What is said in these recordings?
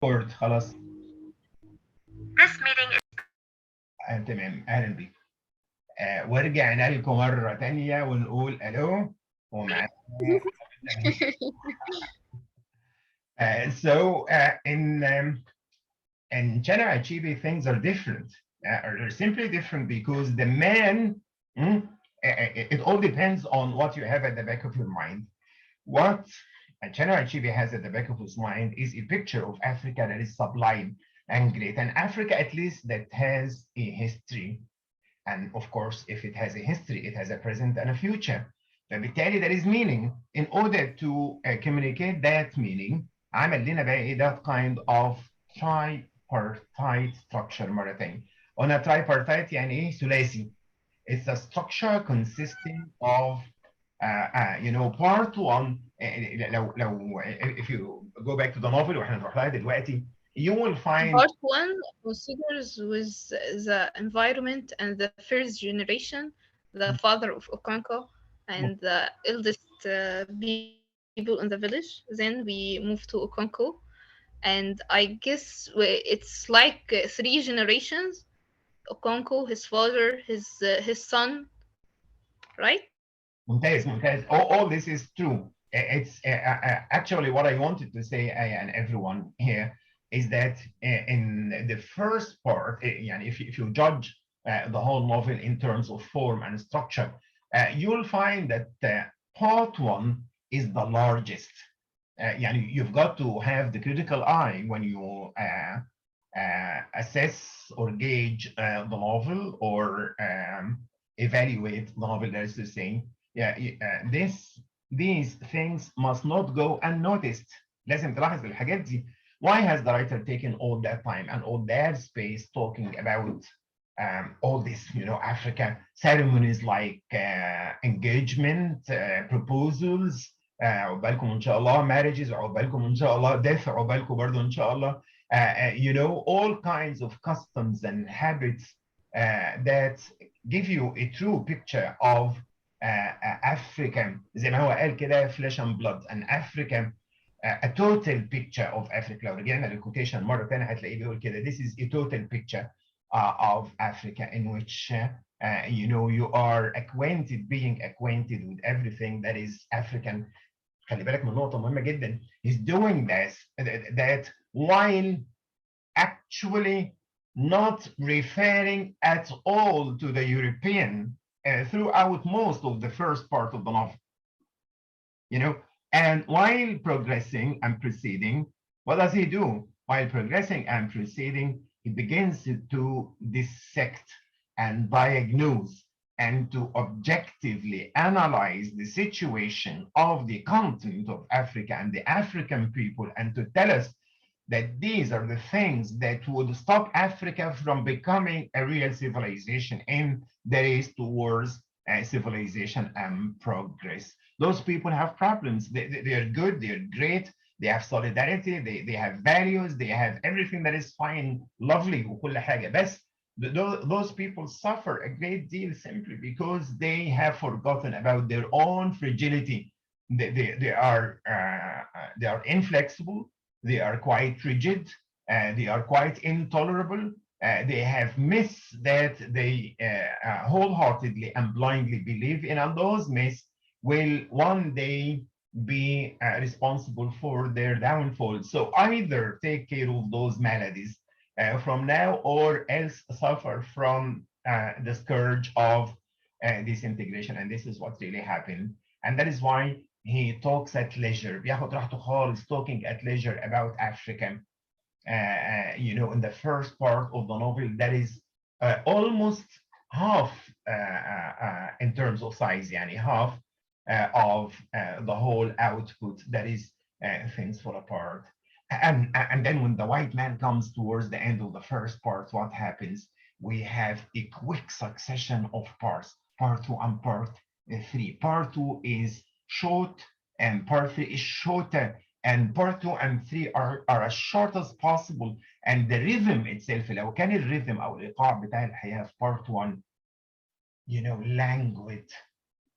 كورد خلاص. This meeting is تمام، اهلا بيك. ورجعنا لكم مره تانية ونقول الو ومعانا. in general achieving things are different, are simply different because the man, it all depends on what you have at the back of your mind. What General Chibi has at the back of his mind is a picture of Africa that is sublime and great, and Africa at least that has a history. And of course, if it has a history, it has a present and a future. فبالتالي there is meaning. In order to communicate that meaning, عمل لنا بقى ايه that kind of tripartite structure مرة تانية. قلنا tripartite يعني ايه؟ ثلاثي. It's a structure consisting of part one. If you go back to the novel واحنا نروح لها دلوقتي, you will find. Part one considers with the environment and the first generation, the father of Okanko and the eldest people in the village. Then we move to Okanko, and I guess it's like three generations: Okanko, his father, his son, right? ممتاز ممتاز. All this is true. It's actually what I wanted to say, and everyone here, is that in the first part, يعني if you judge the whole novel in terms of form and structure, you'll find that part one is the largest. يعني you've got to have the critical eye when you assess or gauge the novel or evaluate the novel, that is to say. Yeah, these things must not go unnoticed. لازم تلاحظ الحاجات دي. Why has the writer taken all that time and all that space talking about all this, Africa ceremonies like engagement, proposals, عقبالكم إن شاء الله, marriages, عقبالكم إن شاء الله, death, عقبالكم برضو إن شاء الله, all kinds of customs and habits that give you a true picture of African, زي ما هو قال كده, flesh and blood, an African, a total picture of Africa. لو رجعنا للكوتيشن مرة تانية هتلاقيه بيقول كده, this is a total picture of Africa in which you are being acquainted with everything that is African. خلي بالك من نقطة مهمة جدا. He's doing this that while actually not referring at all to the European throughout most of the first part of the novel. And while progressing and proceeding, what does he do? While progressing and proceeding, he begins to dissect and diagnose and to objectively analyze the situation of the continent of Africa and the African people, and to tell us that these are the things that would stop Africa from becoming a real civilization in the race towards civilization and progress. Those people have problems. They are good, they're great, they have solidarity, they have values, they have everything that is fine, lovely, وكل حاجة. بس those people suffer a great deal simply because they have forgotten about their own fragility. They are inflexible, they are quite rigid, they are quite intolerable. They have myths that they wholeheartedly and blindly believe in, and those myths will one day be responsible for their downfall. So either take care of those maladies from now, or else suffer from the scourge of disintegration. And this is what really happened. And that is why he talks at leisure. بياخد راحته خالص, talking at leisure about Africa. In the first part of the novel, that is almost half in terms of size, yani half of the whole output, that is things fall apart. And then when the white man comes towards the end of the first part, what happens? We have a quick succession of parts, part two and part three. Part two is short and part three is shorter, and part two and three are as short as possible. And the rhythm itself, لو كان الرhythm أو الإيقاع بتاع الحياة في part one, languid,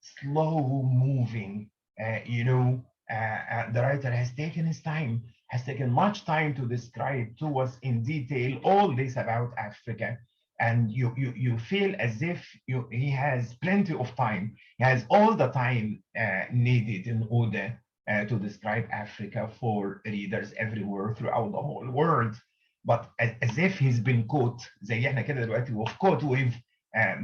slow moving, the writer has taken his time has taken much time to describe to us in detail all this about Africa. And you feel as if he has plenty of time. He has all the time needed in order to describe Africa for readers everywhere throughout the whole world. But as if he's been caught زي احنا كده دلوقتي we've caught with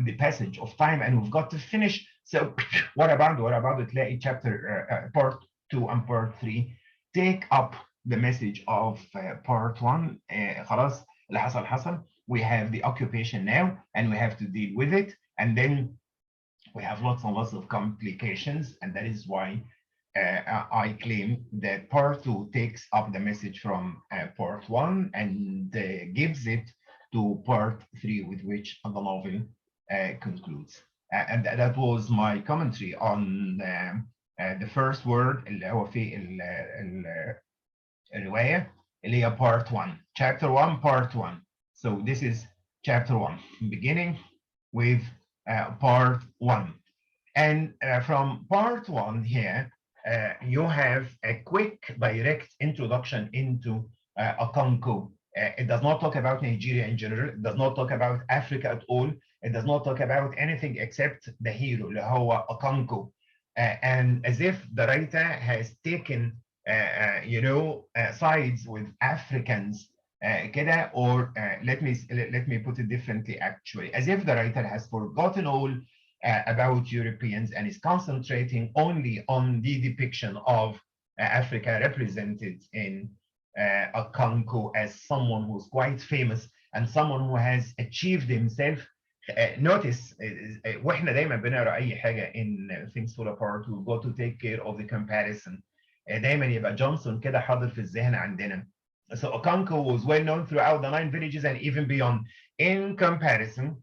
the passage of time and we've got to finish. So what about it? تلاقي chapter part 2 and part 3 take up the message of part 1. خلاص اللي حصل حصل. We have the occupation now and we have to deal with it, and then we have lots and lots of complications, and that is why I claim that part 2 takes up the message from part 1 and gives it to part 3, with which the novel concludes. And that was my commentary on the first word اللي هو في الرواية اللي هي part 1, chapter 1, part 1. So this is chapter 1, beginning with part 1. And from part 1 here, you have a quick, direct introduction into Okonkwo. It does not talk about Nigeria in general. It does not talk about Africa at all. It does not talk about anything except the hero, اللي هو Okonkwo. And as if the writer has taken, sides with Africans, كده, or let me put it differently, actually, as if the writer has forgotten all about Europeans and is concentrating only on the depiction of Africa represented in Okonkwo as someone who's quite famous and someone who has achieved himself. Notice واحنا دايما بنقرا اي حاجه in things fall apart, we go to take care of the comparison. دايما يبقى جونسون كده حاضر في الذهن عندنا. So Okonkwo was well known throughout the 9 villages and even beyond. In comparison,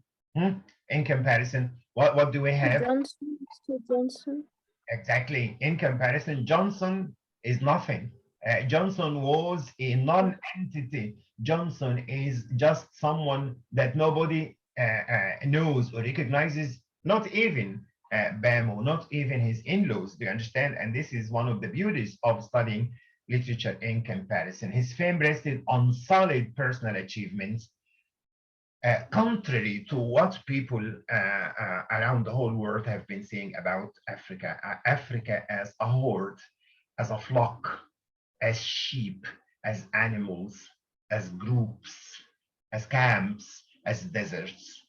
what do we have? Johnson. Exactly. In comparison, Johnson is nothing. Johnson was a non-entity. Johnson is just someone that nobody knows or recognizes, not even Bamo, not even his in-laws. Do you understand? And this is one of the beauties of studying literature in comparison. His fame rested on solid personal achievements, contrary to what people around the whole world have been saying about Africa. Africa as a horde, as a flock, as sheep, as animals, as groups, as camps, as deserts.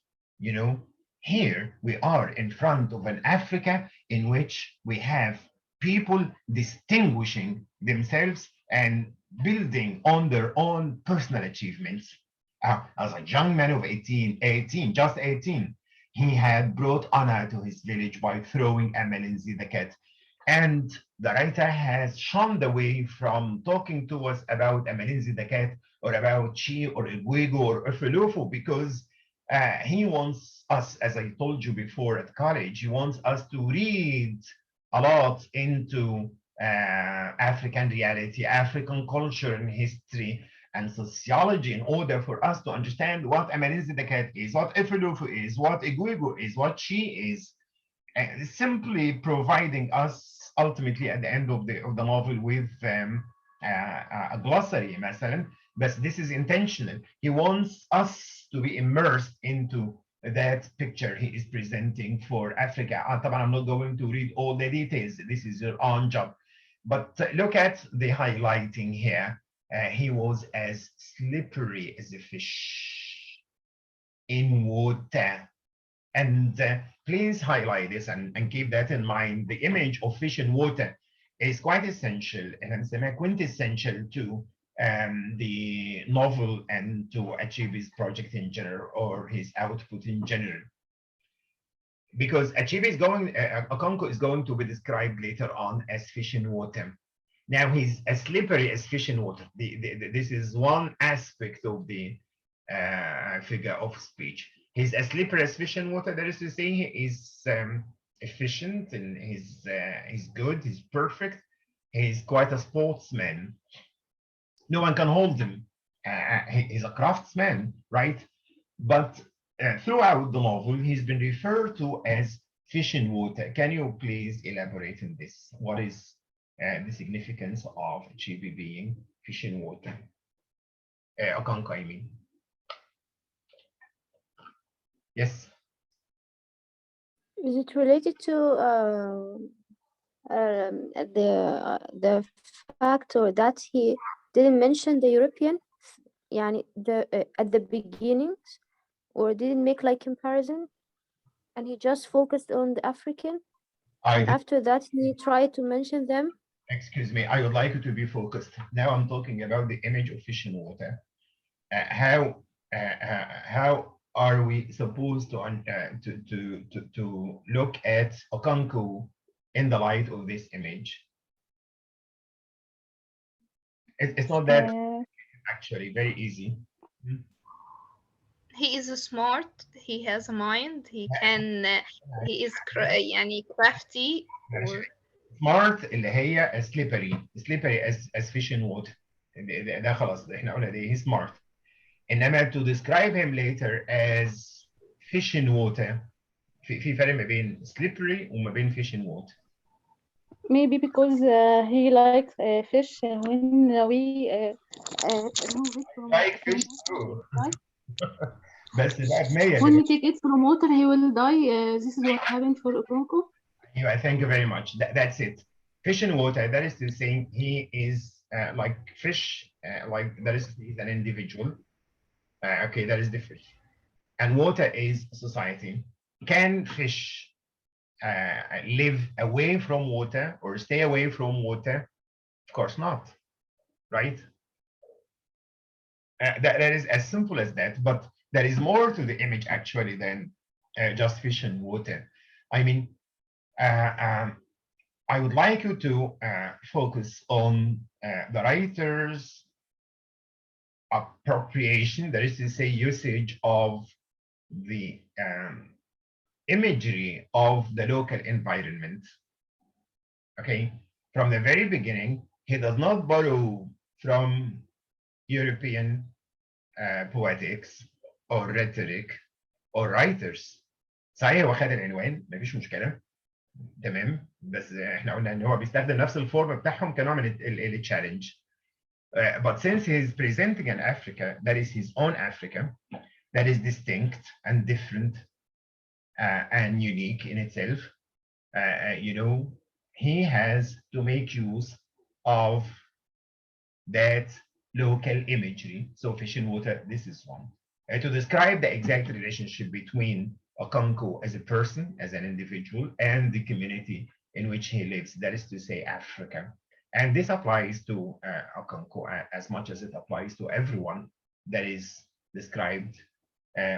Here we are in front of an Africa in which we have people distinguishing themselves and building on their own personal achievements. As a young man of 18, just 18, he had brought honor to his village by throwing Amalinzi the cat. And the writer has shown the way from talking to us about Amalinzi the cat, or about Chi, or Igwego, or Ufelufu, because he wants us, as I told you before at college, he wants us to read a lot into African reality, African culture and history and sociology, in order for us to understand what Amalinzi the cat is, what Ifelufu is, what Igwego is, what Chi is, and simply providing us ultimately at the end of the novel with a glossary, مثلا. But this is intentional. He wants us to be immersed into that picture he is presenting for Africa. I'm not going to read all the details. This is your own job. But look at the highlighting here. He was as slippery as a fish in water. And please highlight this and keep that in mind. The image of fish in water is quite essential and quintessential to the novel and to achieve his project in general, or his output in general. Because Okonkwo is going to be described later on as fish in water. Now he's as slippery as fish in water. This is one aspect of the figure of speech. He's as slippery as fish in water. That is to say, he is efficient and he's good, he's perfect. He's quite a sportsman. No one can hold him. He's a craftsman, right? But throughout the novel, he's been referred to as fish in water. Can you please elaborate on this? What is the significance of Chibi being fish in water. Okonko, I mean. Yes. Is it related to the factor that he didn't mention the European, يعني at the beginning, or didn't make like comparison, and he just focused on the African, and after that he tried to mention them? Excuse me, I would like you to be focused. Now I'm talking about the image of fish in water. How are we supposed to look at Okonko in the light of this image? It's not that actually very easy. He is smart. He has a mind. He can. He is يعني crafty or Smart اللي هي slippery as fish in water. ده خلاص احنا قلنا ده he's smart. انما to describe him later as fish in water في فرق ما بين slippery وما بين fish in water. Maybe because he likes fish when we remove it from Like fish too. بس بقى بمية when we take it from water he will die. This is what happened for Okonko. Yeah, thank you very much. That's it. Fish in water, that is to say he is like fish, like that is he's an individual. Okay, that is the fish. And water is society. Can fish live away from water or stay away from water? Of course not, right? That is as simple as that, but there is more to the image actually than just fish and water. I mean, I would like you to focus on the writer's appropriation, that is to say, usage of the imagery of the local environment. Okay, from the very beginning, he does not borrow from European poetics or rhetoric or writers. صحيح هو خد العنوان مفيش مشكله تمام بس احنا قلنا ان هو بيستخدم نفس الفورم بتاعهم كنوع من التشالنج. But since he's presenting an Africa that is his own Africa, that is distinct and different and unique in itself, you know, he has to make use of that local imagery. So fish and water, this is one. To describe the exact relationship between Okonko as a person, as an individual, and the community in which he lives, that is to say, Africa. And this applies to Okonko as much as it applies to everyone that is described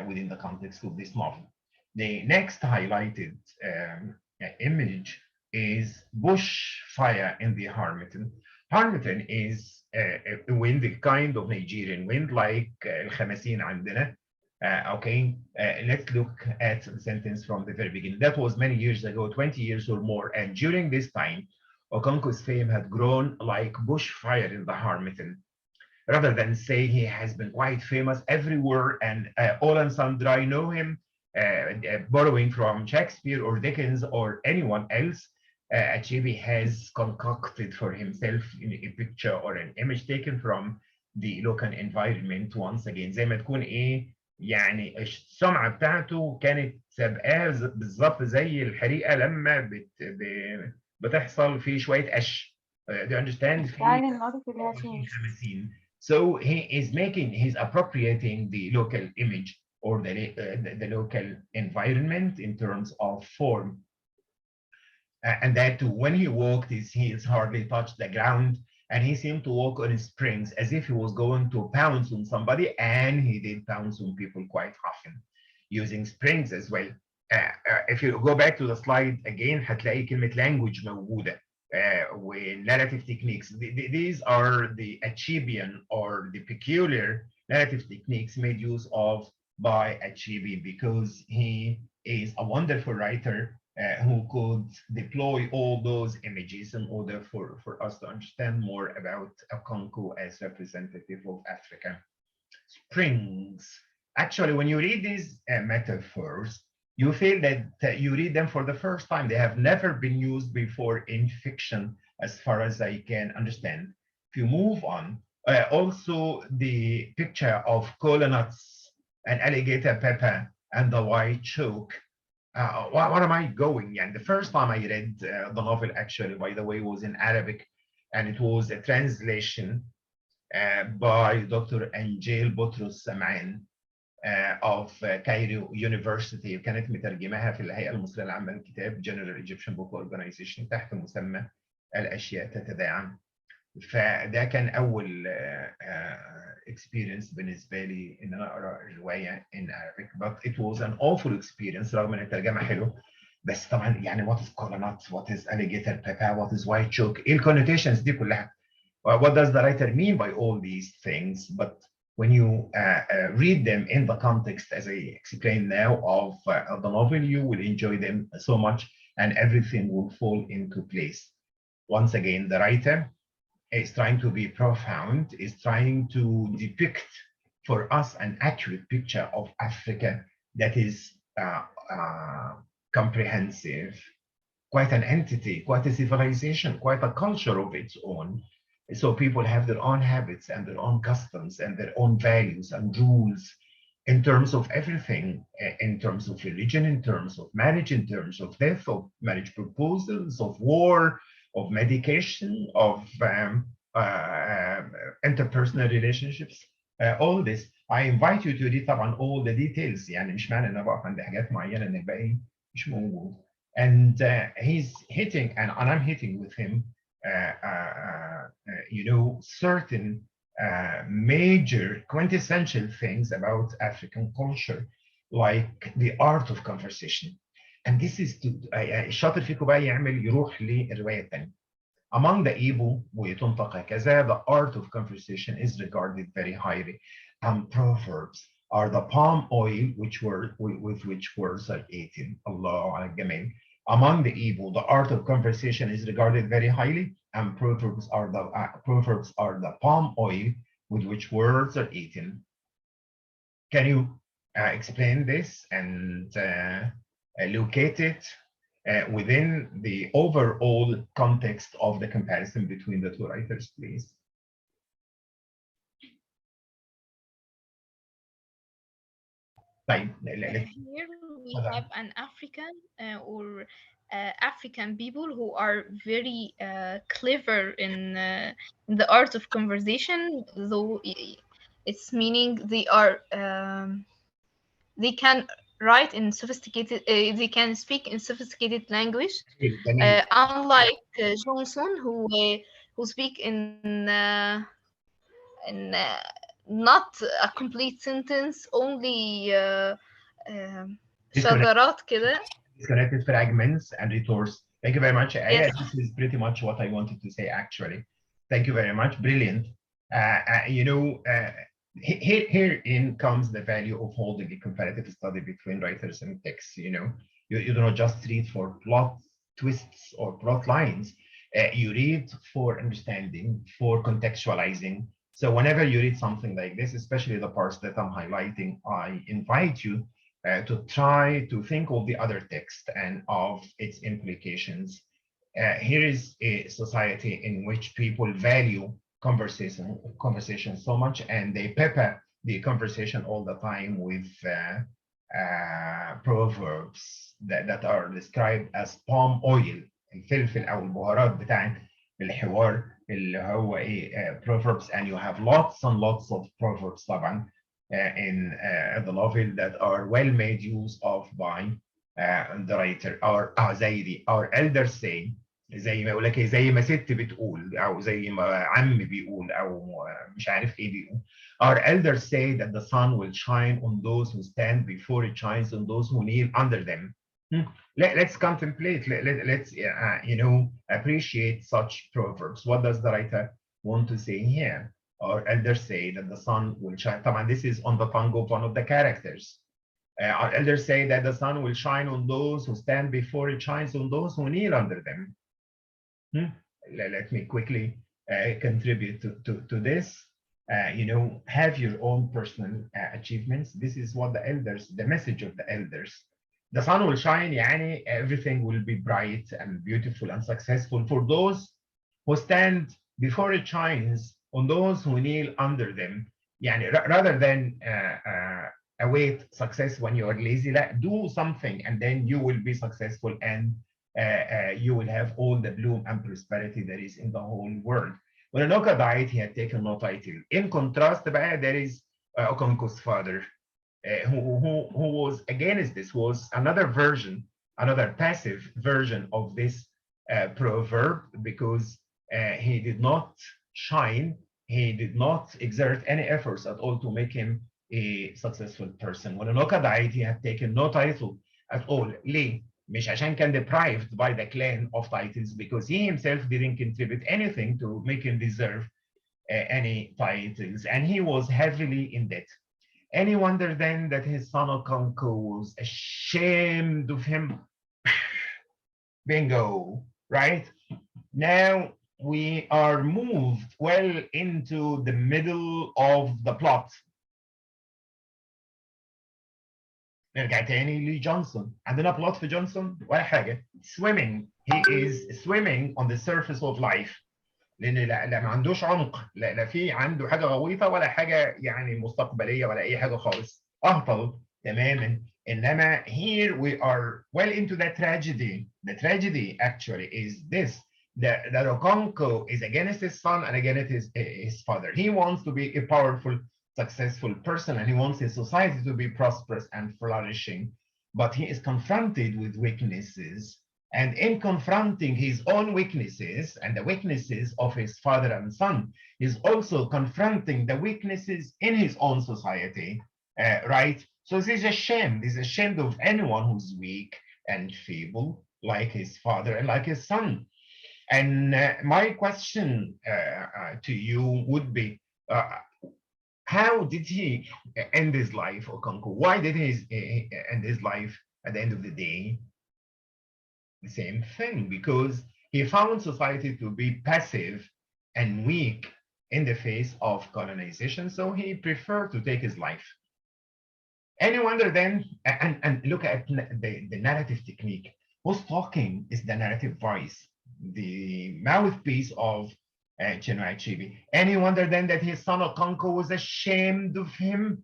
within the context of this novel. The next highlighted image is bushfire in the Harmattan. Harmattan is a wind, a kind of Nigerian wind like الخمسين عندنا. Okay, let's look at the sentence from the very beginning. That was many years ago, 20 years or more, and during this time, Okonko's fame had grown like bushfire in the Harmattan. Rather than say he has been quite famous everywhere and all and sundry know him, borrowing from Shakespeare or Dickens or anyone else, Achebe has concocted for himself a picture or an image taken from the local environment once again. زي ما تكون ايه يعني السمعة بتاعته كانت سابقاها بالظبط زي الحريقة لما بتحصل في شوية قش. Do you understand? So he's appropriating the local image or the local environment in terms of form. And that too, when he walked, his heels hardly touched the ground, and he seemed to walk on springs as if he was going to pounce on somebody, and he did pounce on people quite often, using springs as well. If you go back to the slide again, هتلاقي كلمة language موجودة. narrative techniques. These are the Achebian or the peculiar narrative techniques made use of by Achebe because he is a wonderful writer who could deploy all those images in order for us to understand more about Okonko as representative of Africa. Springs. Actually, when you read these metaphors, you feel that you read them for the first time. They have never been used before in fiction, as far as I can understand. If you move on, Also, the picture of cola nuts and alligator pepper and the white chalk. What am I going? And the first time I read the novel, actually, by the way, was in Arabic, and it was a translation by Dr. Angel Botros Samaan of Cairo University. كانت مترجمها في الهيئة المصرية العامة للكتاب General Egyptian Book Organization تحت مسمى الأشياء تتداعم. فده كان أول experience بالنسبة لي إن أنا أقرأ الرواية in Arabic, but it was an awful experience رغم إن الترجمة حلو. بس طبعا يعني what is cola nuts, what is alligator pepper, what is white chalk, إيه الconnotations دي كلها. What does the writer mean by all these things? But when you read them in the context, as I explained now, of the novel, you will enjoy them so much and everything will fall into place. Once again, the writer is trying to be profound, is trying to depict for us an accurate picture of Africa that is comprehensive, quite an entity, quite a civilization, quite a culture of its own. So people have their own habits and their own customs and their own values and rules in terms of everything, in terms of religion, in terms of marriage, in terms of death, of marriage proposals, of war, of medication, of interpersonal relationships, all this. I invite you to read طبعا all the details. يعني مش معنى ان انا بقف عند حاجات معينه ان الباقي مش موجود. And he's hitting, and I'm hitting with him, certain major quintessential things about African culture, like the art of conversation. And this is to الشاطر فيكم بقى يعمل يروح للروايه الثانيه. Among the Igbo وتنطق هكذا, the art of conversation is regarded very highly. And proverbs are the palm oil with which words are eaten. Allah al Gamal. Among the Igbo, the art of conversation is regarded very highly, and proverbs are the palm oil with which words are eaten. Can you explain this and locate it within the overall context of the comparison between the two writers, please? Here we have an African or African people who are very clever in the art of conversation, though it's meaning they are they can write in sophisticated they can speak in sophisticated language, unlike Johnson who speak in not a complete sentence, only شذرات كده. Disconnected fragments and retorts. Thank you very much. Yes. Yeah, this is pretty much what I wanted to say, actually. Thank you very much. Brilliant. Herein comes the value of holding a comparative study between writers and texts. You do not just read for plot twists or plot lines. You read for understanding, for contextualizing. So whenever you read something like this, especially the parts that I'm highlighting, I invite you to try to think of the other text and of its implications. Here is a society in which people value conversation so much, and they pepper the conversation all the time with proverbs that are described as palm oil, الفلفل أو البهارات بتاعت الحوار اللي هو proverbs, and you have lots and lots of proverbs طبعا in the novel that are well made use of by the writer. Our elders say, زي ما يقول لك زي ما ست بتقول او زي ما عم بيقول او مش عارف ايه بيقول. Our elders say that the sun will shine on those who stand before it shines on those who kneel under them. Let's contemplate. Let's appreciate such proverbs. What does the writer want to say here? Our elders say that the sun will shine. طبعا this is on the tongue of one of the characters. Our elders say that the sun will shine on those who stand before it shines on those who kneel under them. Let me quickly contribute to this. Have your own personal achievements. This is what the message of the elders. The sun will shine, yani everything will be bright and beautiful and successful for those who stand before it shines on those who kneel under them. يعني rather than await success when you are lazy, do something and then you will be successful, and you will have all the bloom and prosperity that is in the whole world. When Enoch died, he had taken no title. In contrast, there is Okonko's father, who was against this, was another version, another passive version of this proverb, because he did not shine, he did not exert any efforts at all to make him a successful person. When Enoch died, he had taken no title at all. ليه؟ مش عشان كان deprived by the clan of titles, because he himself didn't contribute anything to make him deserve any titles, and he was heavily in debt. Any wonder then that his son Okonko was ashamed of him? Bingo, right? Now we are moved well into the middle of the plot. نرجع تاني لجونسون. عندنا بلوت في جونسون ولا حاجة. Swimming. He is swimming on the surface of life. لأن لا ما عندوش عمق، لا في عنده حاجة غويطة ولا حاجة يعني مستقبلية ولا أي حاجة خالص. أهطل تماما. إنما here we are well into the tragedy. The tragedy actually is this: that Okonko is against his son and against his father. He wants to be a powerful, successful person, and he wants his society to be prosperous and flourishing. But he is confronted with weaknesses. And in confronting his own weaknesses and the weaknesses of his father and son, he's also confronting the weaknesses in his own society, right? So he's ashamed. He's ashamed of anyone who's weak and feeble, like his father and like his son. And my question to you would be, how did he end his life, Okonko? Why did he end his life at the end of the day? The same thing, because he found society to be passive and weak in the face of colonization, so he preferred to take his life. Any wonder then, and look at the narrative technique. Who's talking is the narrative voice, the mouthpiece of Chinua Achebe. Any wonder then that his son Okonko was ashamed of him?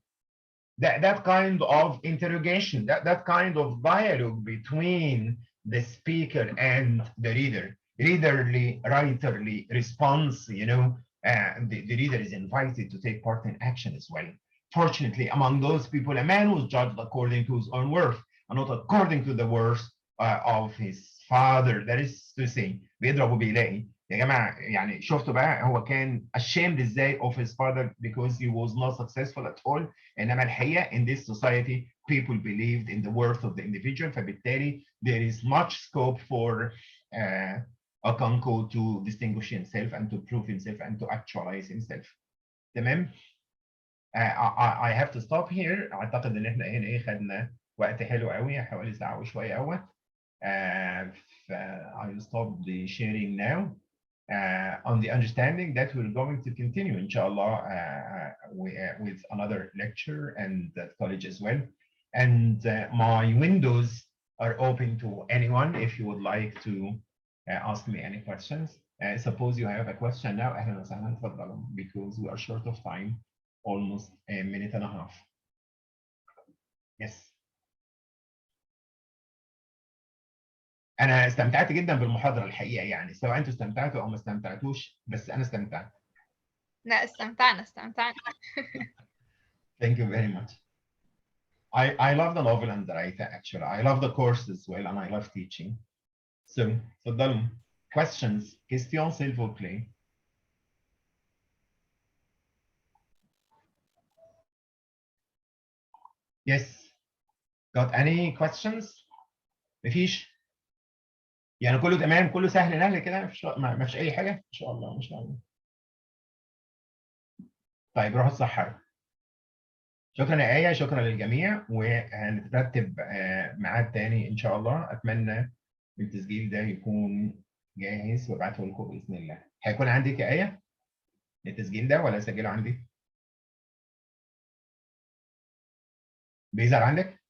That kind of interrogation, that kind of dialogue between the speaker and the reader, readerly, writerly response, you know, the reader is invited to take part in action as well. Fortunately, among those people, a man was judged according to his own worth and not according to the worth of his father. That is to say, بيضرب وبيلاقي. يا جماعة يعني شفتوا بقى هو كان ashamed ازاي of his father because he was not successful at all. إنما الحقيقة in this society people believed in the worth of the individual, فبالتالي there is much scope for Okonko to distinguish himself and to prove himself and to actualize himself. تمام؟ I have to stop here. أعتقد إن إحنا هنا خدنا وقت حلو قوي، حوالي ساعة وشوية أهوت. I will stop the sharing now. On the understanding that we're going to continue, inshallah, with another lecture and at college as well. And my windows are open to anyone if you would like to ask me any questions. Suppose you have a question now, أهلا وسهلا تفضلوا, because we are short of time, almost a minute and a half. Yes. أنا استمتعت جدا بالمحاضرة الحقيقة، يعني سواء أنتوا استمتعتوا أو ما استمتعتوش، بس أنا استمتعت. لا استمتعنا. Thank you very much. I love the novel and the writer actually. I love the course as well, and I love teaching. So, تفضلوا. Questions? Questions, s'il vous plaît. Yes. Got any questions? مفيش؟ يعني كله تمام، كله سهل نهل كده، ما فيش اي حاجه ان شاء الله. ما شاء الله. طيب روحوا اتسحروا. شكرا يا آية، شكرا للجميع، وهنترتب ميعاد تاني ان شاء الله. اتمنى التسجيل ده يكون جاهز وابعته لكم باذن الله. هيكون عندك يا آية التسجيل ده ولا اسجله عندي؟ بيظهر عندك؟